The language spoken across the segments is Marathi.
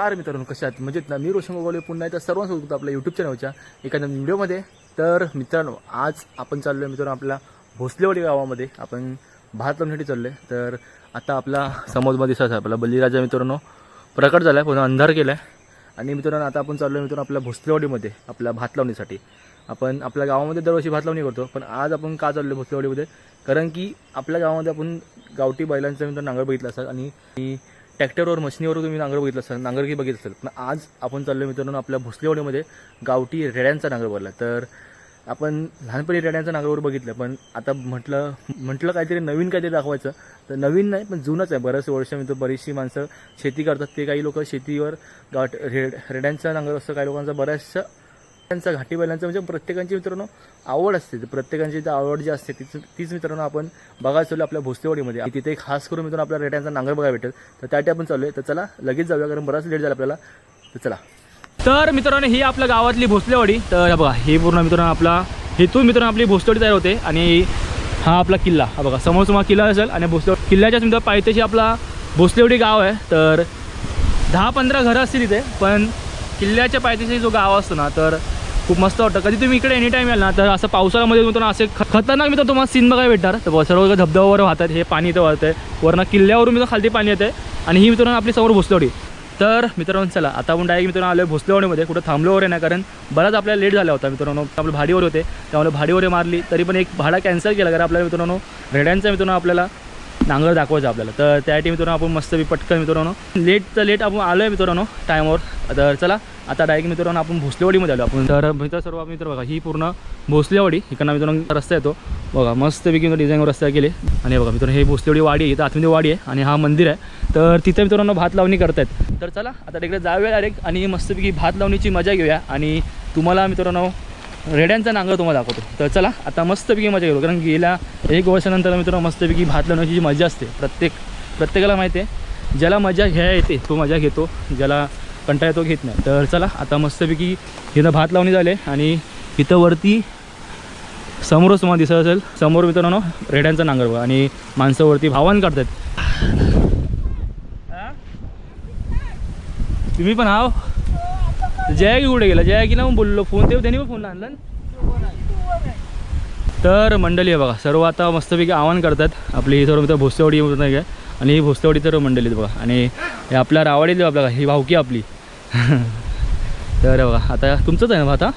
नमस्कार मित्रांनो, कशा आहात? म्हणजे ना मी रोशन गोगावले पुन्हा एकदा सर्वांसोबत आपल्या यूट्यूब चॅनलच्या एखाद्या व्हिडिओमध्ये. तर मित्रांनो, आज आपण चाललो आहे मित्रांनो आपल्या भोसलेवाडी गावामध्ये. आपण भात लावण्यासाठी चाललो आहे. तर आता आपला समोरमध्ये दिसत आहे आपला बलिराजा मित्रांनो प्रकट झाला आहे, पुन्हा अंधार केला आहे. आणि मित्रांनो आता आपण चाललो आहे मित्रांनो आपल्या भोसलेवाडीमध्ये आपल्या भात लावणीसाठी. आपण आपल्या गावामध्ये दरवर्षी भात लावणी करतो, पण आज आपण का चाललो आहे भोसलेवाडीमध्ये? कारण की आपल्या गावामध्ये आपण गावठी बैलांचा मित्रांनो नांगर बघितला असाल आणि ट्रॅक्टरवर मशिनीवर तुम्ही नांगर बघितलं असाल, नांगरकी बघितलं असेल. पण आज आपण चाललो मित्रांनो आपल्या भोसलेवाडीमध्ये गावठी रेड्यांचा नांगर बघला. तर आपण लहानपणी रेड्यांचा नांगरवर बघितलं, पण आता म्हटलं काहीतरी नवीन काहीतरी दाखवायचं. तर नवीन नाही पण जुनंच आहे. बऱ्याच वर्ष मित्र बरीचशी माणसं शेती करतात. ते काही लोक शेतीवर रेड्यांचा नांगर असतं, काही लोकांचा बऱ्याचशा त्यांचा घाटी बैलांचं म्हणजे प्रत्येकांची मित्रांनो आवड असते. प्रत्येकांची जी आवड जी असते तीच मित्रांनो आपण बघायला चाललो आपल्या भोसलेवाडीमध्ये. तिथे खास करून मित्रांनो आपल्या रेड्यांचा नांगर बघायला भेटेल. तर त्यासाठी आपण चाललो आहे. तर चला लगेच जाऊया, कारण बराच लेट झाला आपल्याला. तर चला. तर मित्रांनो ही आपल्या गावातली भोसलेवाडी. तर बघा हे पूर्ण मित्रांनो आपला हेतून मित्रांनो आपली भोसलेवाडी तयार होते. आणि हा आपला किल्ला, हा बघा समोर तुम्हाला किल्ला असेल. आणि भोसलेवाडी किल्ल्याच्याच मित्र पायथ्याशी आपला भोसलेवाडी गाव आहे. तर 10-15 घरं असतील इथे, पण किल्ल्याच्या पायथ्याशी जो गाव असतो ना, तर खूप मस्त वाटतं. कधी तुम्ही इकडे एनी टाईम याल ना, तर असं पावसाळ्यामध्ये मित्रांनो असे खतरनाक मित्र तुम्हाला सीन बघायला भेटणार. तर सर्व धबधब्यावर वाहतात, हे पाणी इथं वाहतं आहे. वरनं किल्ल्यावरून मित्र खालती पाणी येतं आहे. आणि ही मित्रांनो आपली समोर भोसलेवाडी. तर मित्रांनो चला आता आपण डायरेक्ट मित्रांनो आलो आहे भोसलेवाडीमध्ये. कुठं थांबलो वगैरे नाही, कारण बराच आपल्याला लेट झाला होता मित्रांनो. आपलं भाडीवर होते, त्यामुळे भाडीवर मारली. तरी पण एक भाडा कॅन्सल केला, कारण आपल्याला मित्रांनो रेड्यांचा मित्रांनो आपल्याला नांगर दाखवायचं आपल्याला. तर त्यासाठी मित्रांनो आपण मस्त पटकन मित्रांनो लेट आपण आलो आहे मित्रांनो टाईमवर. तर चला आता डायरेक्ट मित्रांनो आपण भोसलेवाडीमध्ये आलो आपण. तर मित्र सर्व मित्र बघा ही पूर्ण भोसलेवाडी. इकडनं मित्रांनो रस्ता येतो बघा, मस्तपैकी डिझाईनवर रस्ता केले. आणि बघा मित्रांनो हे भोसलेवाडी वाडी आहे, इथं आतमध्ये वाडी आहे आणि हा मंदिर आहे. तर तिथे मित्रांनो भात लावणी करतायत. तर चला आता तिकडे जाऊया डायरेक्ट आणि मस्तपैकी भात लावणीची मजा घेऊया. आणि तुम्हाला मित्रांनो रेड्यांचा नांगर तुम्हाला दाखवतो. तर चला आता मस्तपैकी मजा घेऊ, कारण गेल्या 1 वर्षानंतर मित्रांनो मस्तपैकी भात लावण्याची जी मजा असते प्रत्येकाला माहिती आहे. ज्याला मजा घ्या येते तो मजा घेतो, ज्याला कंटाळा येतो घेत नाही. तर चला आता मस्तपैकी इथं भात लावणी झाले. आणि इथं वरती समोरच तुम्हाला दिसत असेल, समोर मित्रांनो रेड्यांचा नांगर बघा. आणि माणसं वरती भावान काढतात. तुम्ही पण हाव जया की कुठे गेला? जया की ना मग बोललो फोन ते त्यांनी पण फोन आणला. तर मंडळी आहे बघा सर्व आता मस्तपैकी आवाहन करतात. आपली सर्व मित्र भोसलेवाडी नाही आहे. आणि ही भोसलेवाडी तर मंडळीत बघा. आणि हे आपल्या रावाडीत आपल्या ही भावकी आपली. तर बघा आता तुमचंच आहे ना भात.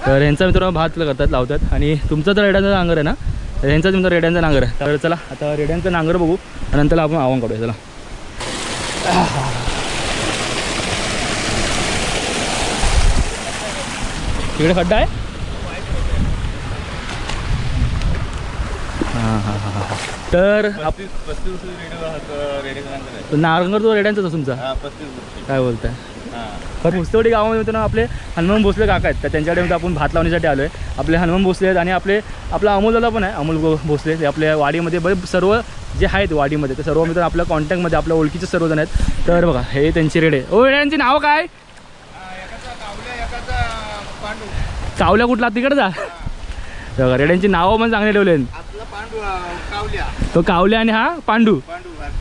तर यांचा मित्र भात करतात लावतात. आणि तुमचं तर रेड्यांचा नांगर आहे ना, तर यांचाच मित्र रेड्यांचा नांगर आहे. तर चला आता रेड्यांचा नांगर बघू आणि नंतर आपण आव्हान काढूया. चला तिकडे खड्डा आहे. तर नांगर तो रेड्यांचाच तुमचा काय बोलताय? भोसलेवाडी गावामध्ये मित्रांनो आपले हनुमान भोसले काका आहेत. तर त्यांच्याकडे आपण भात लावण्यासाठी आलो आहे. आपले हनुमान भोसले आहेत आणि आपला अमोलदादा पण आहे, अमोल भोसले. ते आपल्या वाडीमध्ये बरेच सर्व जे आहेत वाडीमध्ये ते सर्व मित्र आपल्या कॉन्टॅक्टमध्ये आपल्या ओळखीचे सर्वजण आहेत. तर बघा हे त्यांची रेडे. ओ रेड्यांची नाव काय? कावल्या कुठला तिकडे जा. बघा रेड्यांची नावं पण चांगले ठेवले. तो कावल्या आणि हा पांडू.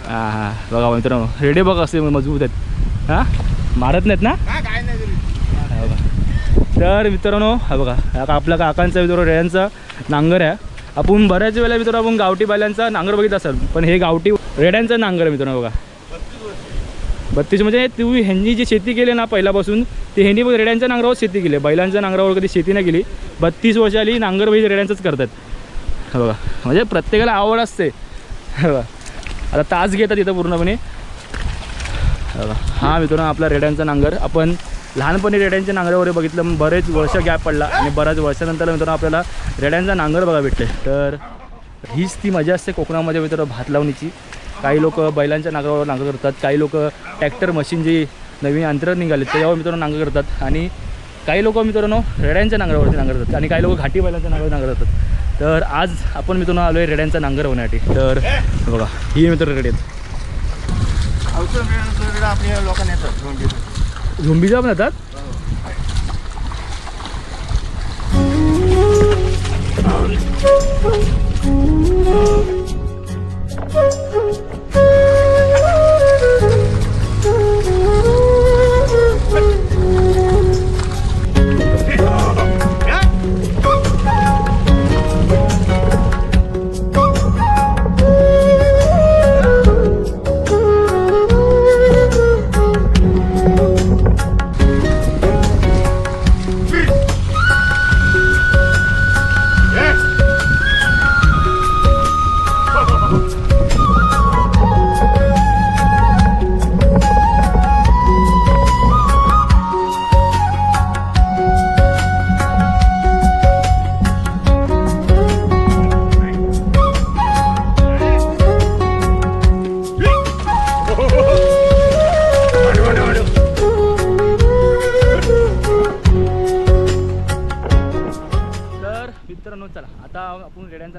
हां बघा मित्रांनो रेडे बघा असे मजबूत आहेत. हां मारत नाहीत ना. तर मित्रांनो हा बघा आपल्या काकांचा मित्र रेड्यांचा नांगर आहे. आपण बऱ्याच वेळेला मित्रांनो आपण गावठी बैलांचा नांगर बघित असाल, पण हे गावठी रेड्यांचा नांगर आहे मित्रांनो बघा. 32 म्हणजे तुम्ही ह्यांनी जी शेती केली ना पहिल्यापासून, ते ह्यांनी पण रेड्यांच्या नांगरावर शेती केली. बैलांच्या नांगरावर कधी शेती नाही केली. 32 वर्ष आली नांगर बैल रेड्यांचंच करतात. बघा म्हणजे प्रत्येकाला आवड असते. बघा आता तास घेतात इथं पूर्णपणे. बघा हा मित्रांनो आपला रेड्यांचा नांगर. आपण लहानपणी रेड्यांच्या नांगरावर बघितलं, बरेच वर्ष गॅप पडला आणि बऱ्याच वर्षानंतर मित्रांनो आपल्याला रेड्यांचा नांगर बघा भेटते. तर हीच ती मजा असते कोकणामध्ये मित्रांनो भात लावणीची. काही लोक बैलांच्या नांगरावर नांगर करतात, काही लोक ट्रॅक्टर मशीन जी नवीन यंत्र निघाले त्याच्यावर मित्रांनो नांगर करतात. आणि काही लोक मित्रांनो रेड्यांच्या नांगरावरती नांगर करतात. आणि काही लोक घाटी बैलांच्या नांगरावर नांगर करतात. तर आज आपण मित्रांनो आलो आहे रेड्यांचा नांगर होण्यासाठी. तर बघा ही मित्र रेडे आहेत. आपल्या लोकांना येतात झुंबीचा पण येतात.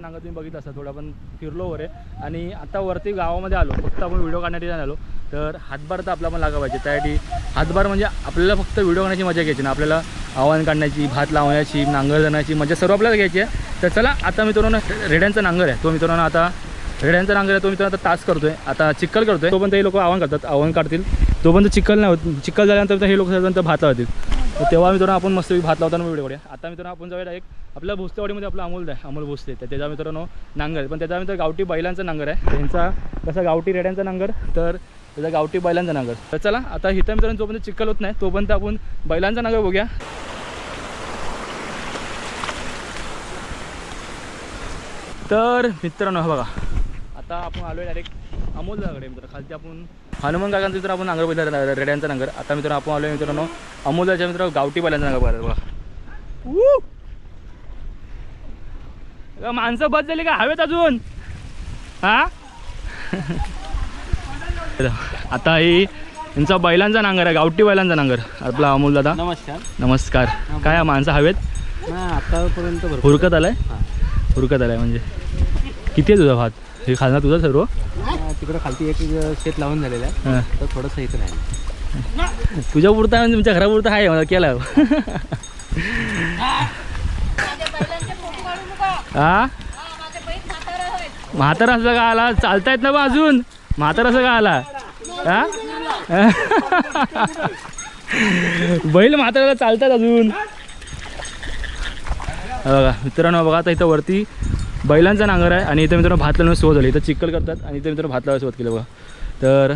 नांगर तुम्ही बघितलं असता, थोडं आपण फिरलो वगैरे आणि आता वरती गावामध्ये आलो, फक्त आपण व्हिडिओ काढण्यासाठी आलो. तर हातभार तर आपला पण लागा पाहिजे, त्यासाठी हातभार म्हणजे आपल्याला फक्त व्हिडिओ काढण्याची मजा घ्यायची ना, आपल्याला आव्हान काढण्याची, भात लावण्याची, नांगर धरण्याची मजा सर्व आपल्याला घ्यायची आहे. तर चला आता मित्रांनो रेड्यांचा नांगर आहे तो मित्रांनो आता रेड्यांचा नांगर आहे तो मित्रांनो आता तास करतोय, आता चिक्कल करतोय. तो पण ते लोक आव्हान करतात, आव्हान काढतील तोपर्यंत चिक्कल नाही होत, चिक्कल झाल्यानंतर हे लोक साधारणतः भात लावतील. तर तेव्हा मित्रांनो आपण मस्त भात लावताना व्हिडिओ करूया. आता मित्रांनो आपण जाऊया डायरेक्ट आपल्या भोसलेवाडीमध्ये आपला अमोल आहे, अमोल भोसले, तर त्याच्या मित्रांनो नांगर आहे, पण त्याच्या मित्र गावठी बैलांचा नांगर आहे. त्यांचा कसा गावठी रेड्यांचा नांगर तर त्याचा गावठी बैलांचा नांगर. तर चला आता इथं मित्रांनो जोपर्यंत चिक्कल होत नाही तोपर्यंत आपण बैलांचा नांगर बघूया. तर मित्रांनो बघा आता आपण आलो आहे डायरेक्ट अमोल दादाकडे. मित्र खालती आपण हनुमान काकांचा मित्र आपण नांगर बघितला रेड्यांचा नांगर. आता मित्रांनो आपण आलो आहे मित्रांनो अमोलच्या मित्र गावठी बैलांचा नांगर बघायला. बघा माणसं बस झाली का हवेत अजून हा. आता ही यांचा बैलांचा नांगर आहे, गावठी बैलांचा नांगर आपला अमोल दादा. नमस्कार. नमस्कार. काय माणसं हवेत आतापर्यंत हुरकत आलाय, हुरकत आलाय म्हणजे किती आहे तुझा भात हे खाणार तुझा सर्व. तिकडे खालती एक शेत लावून झालेलं आहे, हां तर थोडंसं इथं नाही. तुझ्या पुरता म्हणजे तुमच्या घरापुरता आहे मला केला हा. म्हातारा असं का आला, चालतायत ना बा अजून, म्हातारा असं का आला हा. बैल म्हाताऱ्याला चालतात अजून. बघा मित्रांनो बघा आता इथं वरती बैलांचा नांगर आहे आणि इथं मित्रांनो भात लावण्यास सुरुवात झाली. इथं चिक्कल करतात आणि इथं मित्रांनो भात लावायला सुरुवात केली. बघा तर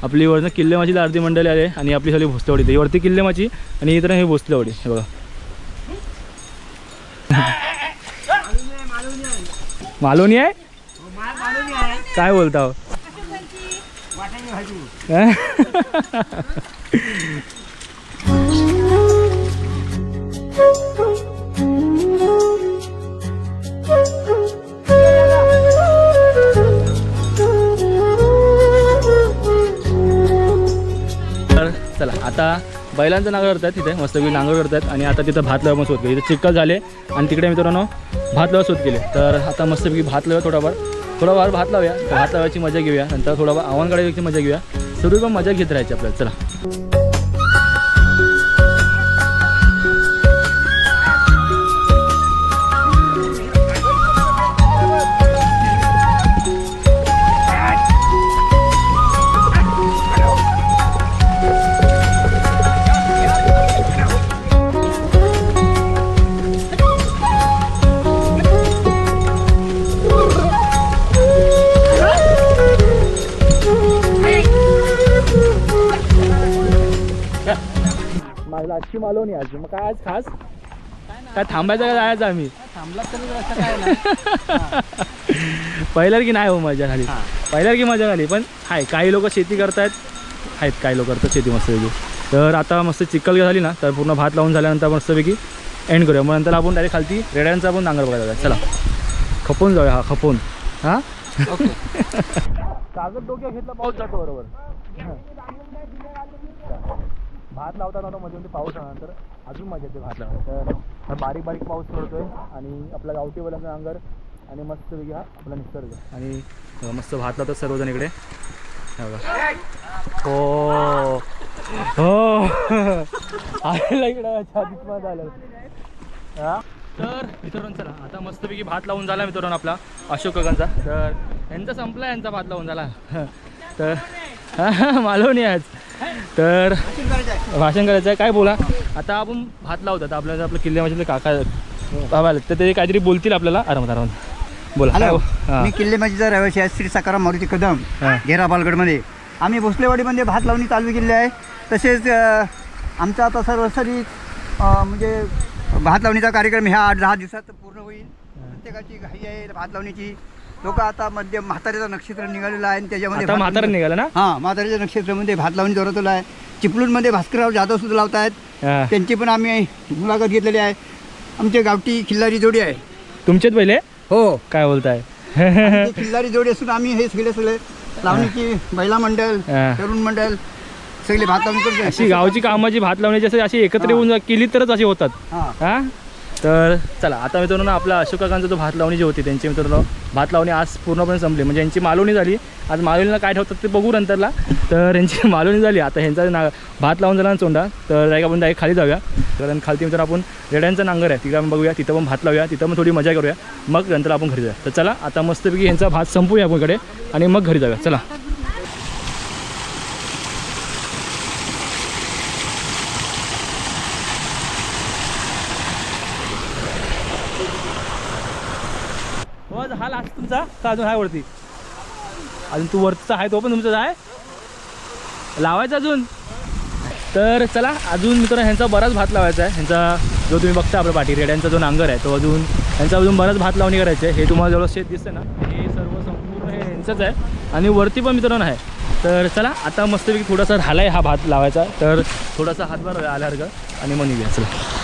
आपली वरनं किल्लेमाची आरती मंडळी आले आणि आपली झाली भोसलेवाडी. ही वरती किल्लेमाची आणि इथं हे भोसलेवाडी. हे बघा मालवणी आहे, काय बोलता हो? तर चला आता बैलांचं नांगर करतात तिथे मस्तपैकी नांगर करतात आणि आता तिथं भात लावायला सुरुवात केली. इथे चिक्कल झाले आणि तिकडे मित्रांनो भात लावायला सुरुवात केली. तर आता मस्तपैकी भात लावूया, थोडाफार भात लावूया, भात लावायची मजा घेऊया, नंतर थोडाफार आव्हान काढायची मजा घेऊया, सर्व पण मजा घेत राहायची आपल्याला. चला माझ्या आजची मालवणी आज मग काय आज खास काय थांबायचं का जायचं आम्ही थांबला तरी असं काय नाही. पहिल्यावर की नाही हो मजा झाली, पहिल्यावर की मजा झाली. पण हाय काही लोक शेती करतायत, आहेत काही लोक करतात शेती मस्तपैकी. तर आता मस्त चिक्कल झाली ना तर पूर्ण भात लावून झाल्यानंतर मस्तपैकी एंड करूया. मग नंतर आपण डायरेक्ट खालती रेड्यांचा पण नांगर बघायला जाऊया. चला खपून जाऊया. हा खपून हां कागद डोक्यात घेतला पाऊस जातो बरोबर. भात लावताना मध्ये मध्ये पाऊस आल्यानंतर अजून मजा येते भात लावणार. तर बारीक बारीक पाऊस पडतोय आणि आपला गावठी बैलांचा नांगर आणि मस्त वेगळी हा आपला निसर्ग आणि मस्त भात लावतात सर्वजण इकडे. हो हो आलेला इकडं छातीत झालं हा. तर मित्रांनो चला आता मस्तपैकी भात लावून झाला मित्रांनो आपला अशोक काकांचा. तर यांचा संपला, यांचा भात लावून झाला. तर मालवणी आज तर भाषण करायचं आहे. काय बोला आता आपण भात लावतात आपल्याला आपल्या किल्ल्यामध्ये काका बाबाला तर ते काहीतरी बोलतील आपल्याला. आरामात बोला. हॅलो, मी किल्लेमाचीचा रहिवासी आहे, श्री सकाराम मारुती कदम, घेरा पालगडमध्ये. आम्ही भोसलेवाडीमध्ये भात लावणी चालू केली आहे. तसेच आमचा आता सर्वसरी म्हणजे भात लावणीचा कार्यक्रम ह्या 8-10 दिवसात पूर्ण होईल. प्रत्येकाची घाई आहे भात लावणीची. लोक आता मध्य म्हाताऱ्याचं नक्षत्र निघालेलं आहे आणि त्याच्यामध्ये म्हातारा निघाला ना. हां, म्हाताऱ्याच्या नक्षत्रामध्ये भात लावणी जोरातलं आहे. चिपळूणमध्ये भास्करराव जाधव सुद्धा लावत आहेत, त्यांची पण आम्ही मुलाखत घेतलेली आहे. आमचे गावठी खिल्लारी जोडी आहे. तुमचेच पहिले हो, काय बोलताय खिल्लारी जोडी असून आम्ही हे सगळे लावणीची महिला मंडळ, तरुण मंडळ सगळे भात लावणी करतो. अशी गावची कामाची भात लावण्याची अशी एकत्र येऊन केली तरच अशी होतात. हां, हा तर चला आता मित्रांनो आपल्या अशोक काकांचा जो भात लावणी जी होती त्यांची मित्रांनो भात लावणी आज पूर्णपणे संपली. म्हणजे यांची मालवणी झाली. आज मालवणीला काय ठेवतात ते बघू नंतरला. तर यांची मालवणी झाली. आता ह्यांचा भात लावून झाला ना चोंडा. तर डायरेक्ट आपण डायरेक्ट खाली जाऊया. कारण खालती मित्रांनो आपण रेड्यांचा नांगर आहे तिकडे आपण बघूया. तिथं पण भात लावूया. तिथं पण थोडी मजा करूया. मग नंतर आपण घरी जाऊया. तर चला आता मस्तपैकी ह्यांचा भात संपूया आपण इकडे आणि मग घरी जाऊया. चला हा लास्ट तुमचा का अजून आहे वरती? अजून तू वरचा आहे तो पण तुमचाच आहे लावायचा अजून. तर चला अजून मित्रांनो ह्यांचा बराच भात लावायचा आहे. ह्यांचा जो तुम्ही बघता आपल्या पाठी रेड्यांचा जो नांगर आहे तो अजून ह्यांचा अजून बराच भात लावणी करायचे आहे. हे तुम्हाला जेवढं शेत दिसतं ना हे सर्व संपूर्ण हे ह्यांचंच आहे आणि वरती पण मित्रांनो आहे. तर चला आता मस्तपैकी थोडासा राहिला आहे हा भात लावायचा. तर थोडासा हातभार आल्यासारखं आणि मग निघूया. चला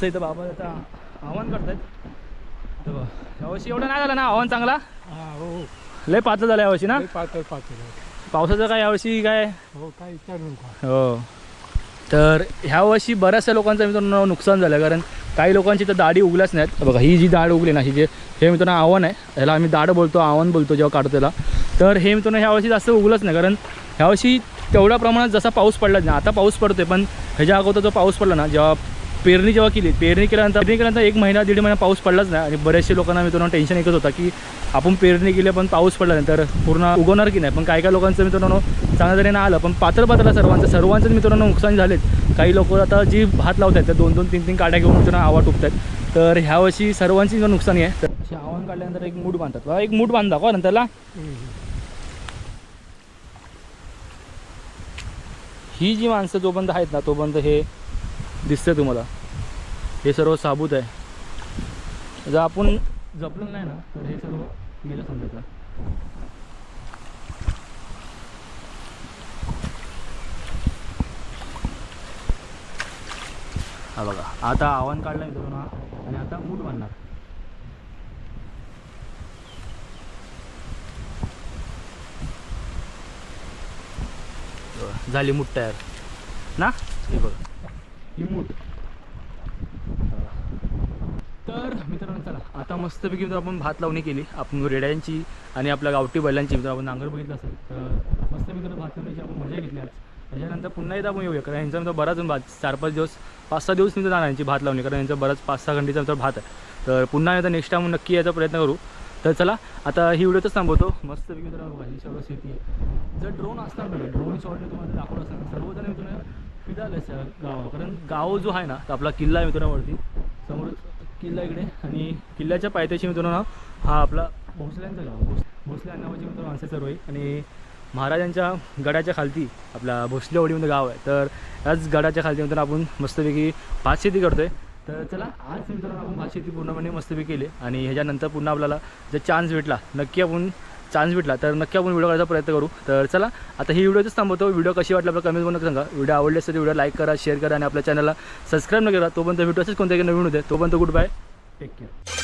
इथं बाबा आता आव्हान करतायत. तर यावर्षी एवढं नाही झालं ना आव्हान चांगला. हो लय पातळ झालं यावर्षी ना. पातळ पावसाचं काय यावर्षी काय हो काय विचारू नका. हो. तर ह्या वर्षी बऱ्याचशा लोकांचं मित्रांनो नुकसान झालं. कारण काही लोकांची तर दाढी उगल्याच नाहीत. बघा ही जी दाढ उगली ना ही जे हे मित्रांनो आव्हान आहे. ह्याला आम्ही दाढ बोलतो आव्हान बोलतो जेव्हा काढतो त्याला. तर हे मित्रांनो ह्या वर्षी जास्त उगलंच नाही. कारण ह्यावर्षी तेवढ्या प्रमाणात जसा पाऊस पडलाच नाही. आता पाऊस पडतोय पण ह्याच्या अगोदर जो पाऊस पडला ना जेव्हा पेरणी केल्यानंतर 1 महिना 1.5 महिना पाऊस पडलाच नाही. आणि बऱ्याचशा लोकांना मित्रांनो टेन्शन एकच होता की आपण पेरणी केली पण पाऊस पडला नाही तर पूर्ण उगवणार की नाही. पण काही लोकांचं मित्रांनो चांगल्या तऱ्हेनं आलं. पण पातळ सर्वांचंच मित्रांनो नुकसान झालेत. काही लोक आता जी भात लावत आहेत त्या 2-2, 3-3 काड्या घेऊन मित्रांनो आवा टुकत आहेत. तर ह्या वर्षी सर्वांची नुकसानी आहे. तर अशी आव्हान काढल्यानंतर एक मूठ बांधतात. बघा एक मूठ बांधा का नंतरला. ही जी माणसं जोपर्यंत आहेत ना तोपर्यंत हे दिसतंय तुम्हाला हे सर्व साबूत आहे. जर आपण जपलं नाही ना तर हे सर्व गेलं समजायचं. हा बघा आता आव्हान काढलं मित्रांनो आणि आता मूठ बांधणार. झाली मूठ तयार ना. हे बघा ही मूठ. तर मित्रांनो चला आता मस्तपैकी मित्र आपण भात लावणी केली. आपण रेड्यांची आणि आपल्या गावठी बैलांची मित्र आपण नांगर बघितलं असेल. तर मस्त मित्र भात लावण्याची आपण मजा घेतली आज. त्याच्यानंतर पुन्हा एकदा आपण येऊया. कारण यांचा मित्र बराच भात 4-5 दिवस 5-6 दिवस मित्र जाणार यांची भात लावणी. कारण यांचा बराच 5-6 घंटेचा मित्र भात आहे. तर पुन्हा एकदा नेक्स्ट टाइम नक्की यायचा प्रयत्न करू. तर चला आता ही व्हिडिओच थांबवतो. मस्तपैकी मित्रांनो भाजी सर्व शेती आहे. जर ड्रोन असणार ना ड्रोन शॉटने तुम्हाला दाखवलं असतं सर्वजण मित्रांनो फिरायला गाव. कारण गाव जो आहे ना तर आपला किल्ला आहे मित्रांवरती समोरच किल्ला इकडे. आणि किल्ल्याच्या पायथ्याशी मित्रांनो हा आपला भोसल्यांचं गाव. भोसले नावाची मित्र माणसं सर्व आहे. आणि महाराजांच्या गडाच्या खालती आपला भोसलेवाडीमध्ये गाव आहे. तर याच गडाच्या खालती मित्रांनो आपण मस्तपैकी भात शेती करतो आहे. तर चला आज मित्रांनो आपण भात शेती पूर्णपणे मस्तपैकी केली. आणि ह्याच्यानंतर पुन्हा आपल्याला जर चान्स भेटला तर नक्की आपण व्हिडिओ करायचा प्रयत्न करू. तर चला आता ही व्हिडिओच थांबवतो. व्हिडिओ कशी वाटली आपल्या कमेंट करून सांगा. व्हिडिओ आवडले असेल तर व्हिडिओ लाईक करा शेअर करा आणि आपल्या चॅनलला सबस्क्राईब न करा. तोपर्यंत भेटू असेच कोणत्याही नवीन होते. तोपर्यंत गुड बाय टेक केअर.